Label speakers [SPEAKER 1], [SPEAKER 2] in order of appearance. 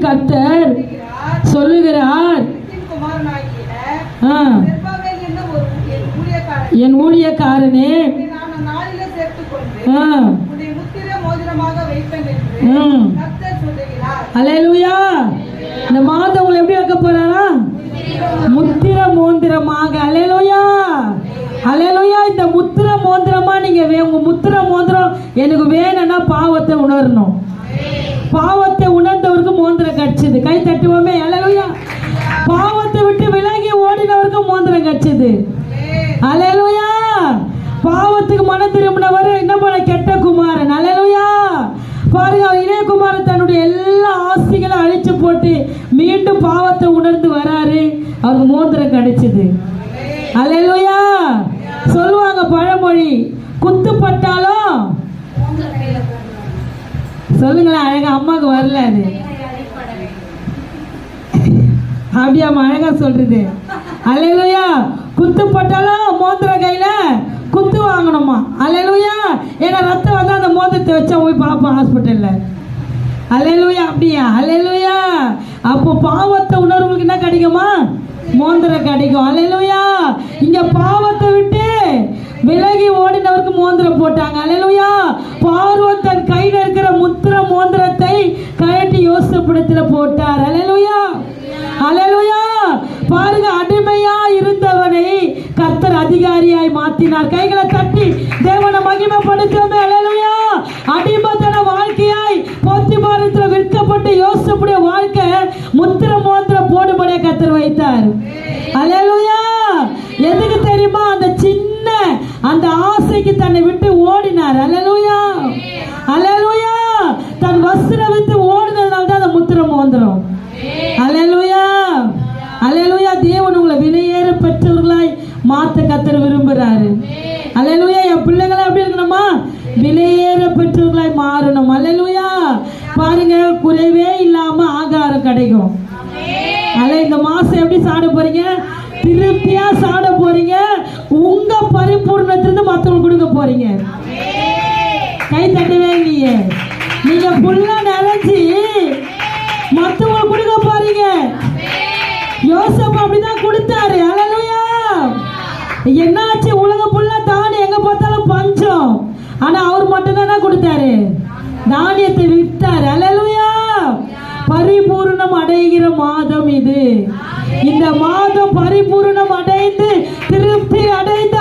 [SPEAKER 1] கர்த்தர் சொல்லுகிறார், என் ஊழியக்காரனே அல்லேலூயா. இந்த மாதம் உங்களை எப்படி வைக்க போறாரா? முத்திர மோந்திரமாக. அல்லேலூயா அல்லேலூயா. இந்த முத்திர மோந்திரமா நீங்க உங்க முத்திர மோந்திரம் எனக்கு வேணும்னா பாவத்தை உணரணும். பாவத்தை உணர்ந்தவருக்கு மோந்திரம் கிடைச்சது. கை தட்டுவோமே. அல்லேலூயா. பாவத்தை விட்டு விலகி ஓடினவருக்கு மோந்திரம் கிடைச்சது. அல்லேலூயா. பாவத்துக்கு மன திரும்பினவர் என்ன பண்ண? கெட்ட குமாரன். அல்லேலூயா. பாருங்க, இளையகுமாரன் தன்னுடைய எல்லா ஆசைகளும் அழிச்சு போட்டு மீண்டும் பாவத்தை உணர்ந்து வராரு. அவருக்கு மோந்திரம் கிடைச்சது. அல்லேலூயா. சொல்லுவாங்க பழமொழி, குத்துப்பட்டாலும் சொல்லுங்களேன். அழகா அம்மாவுக்கு வரல அது. அப்படியாம்மா அழகா சொல்றது. அல்லேலூயா. குத்துப்பட்டாலும் மோந்திர கையில குத்து வாங்கணுமா? அல்லேலூயா. ஏன்னா ரத்தம் வந்து அந்த மோதிரத்தை வச்சா போய் பார்ப்போம் ஹாஸ்பிட்டல்ல. அல்லேலூயா. அப்படியா? அல்லேலூயா. அப்போ பாவத்தை உணர்வுக்கு என்ன கிடைக்குமா? மோந்திரம் கிடைக்கும். அல்லேலூயா. இங்க பாவத்தை விட்டு விலகி ஓடினவருக்கு மோந்திரம் போட்டாங்க. அல்லேலூயா. பார்வோன் தன் கையில இருக்கிற முத்திர மோந்திரத்தை கழட்டி யோசேப்பிடத்துல போட்டார். அல்லேலூயா அல்லேலூயா. பாருங்க, அடிமையா இருந்தவனை கர்த்தர் அதிகாரியாய் மாற்றினார். கைகளை தட்டி தேவனை மகிமைப்படுத்துவோமே. அல்லேலூயா. அடிமைத்தன வாழ்க்கையாய் போத்திபாரத்துல விற்கப்பட்டு யோசேப்புடைய வாழ்க்கை முத்திர மோந்திரம் போடும்படியா கர்த்தர் வைத்தார். அல்லேலூயா. எதுக்கு தெரியுமா? அந்த சின்ன அந்த ஆசைக்கு தன்னை விட்டு ஓடினார். அல்லேலூயா அல்லேலூயா. தன் வஸ்திரம் விட்டு ஓடினதுனால தான் அந்த முத்திர மோந்திரம். அல்லேலூயா அல்லேலூயா. தேவன் உங்களை விலையேற பெற்றவர்களாய் மாத்த கர்த்தர் விரும்புறாரு. அல்லேலூயா. என் பிள்ளைகளை எப்படி இருக்கணுமா? விலையேற பெற்றவர்களாய் மாறணும். அல்லேலூயா. பாருங்க, குறைவே இல்லாம ஆகாரம் கிடைக்கும். இந்த மாசம் எப்படி சாட போறீங்க? திருப்தியா சாட போறீங்க. உங்க பரிபூர்ணத்திலிருந்து மற்றவங்க கொடுக்க போறீங்க. கை தட்டவே இல்லையே. நீங்க புல்லா நிறைஞ்சி மற்றவங்க கொடுக்க போறீங்க. யோசேப்பு அப்படிதான் கொடுத்தாரு. அல்லேலூயா. என்னாச்சு? உலகம் புல்லா தானியம் எங்க பார்த்தாலும் பஞ்சம். ஆனா அவர் மட்டும் தான் கொடுத்தாரு, தானியத்தை விட்டாரு. அல்லேலூயா. பரிபூர்ணம் அடைகிற மாதம் இது. இந்த மாதம் பரிபூர்ணம் அடைந்து திருப்தி அடைந்த